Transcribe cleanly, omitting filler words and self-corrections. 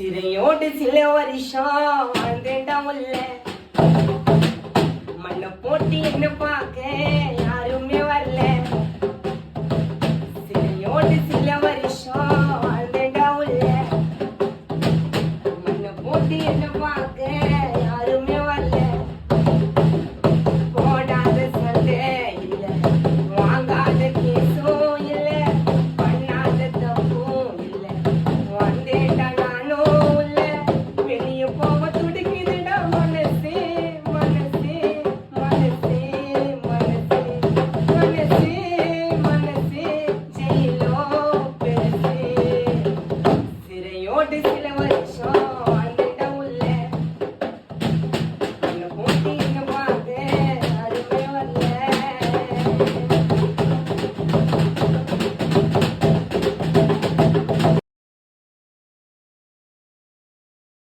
சிறையோடு சில வருஷம் வாழ்ந்தேன்டா உள்ள மண்ணை போட்டு என்ன பார்க்க யாருமே வரல. சிறையோடு சில வருஷம் வாழ்ந்தேன்டா உள்ள மண்ணை போட்டு என்ன பார்க்க யாருமே வரல. போடாத சண்டை இல்ல, வாங்காத கேசும் இல்ல, பண்ணாத தப்பும் இல்ல, வந்தேன்டா What is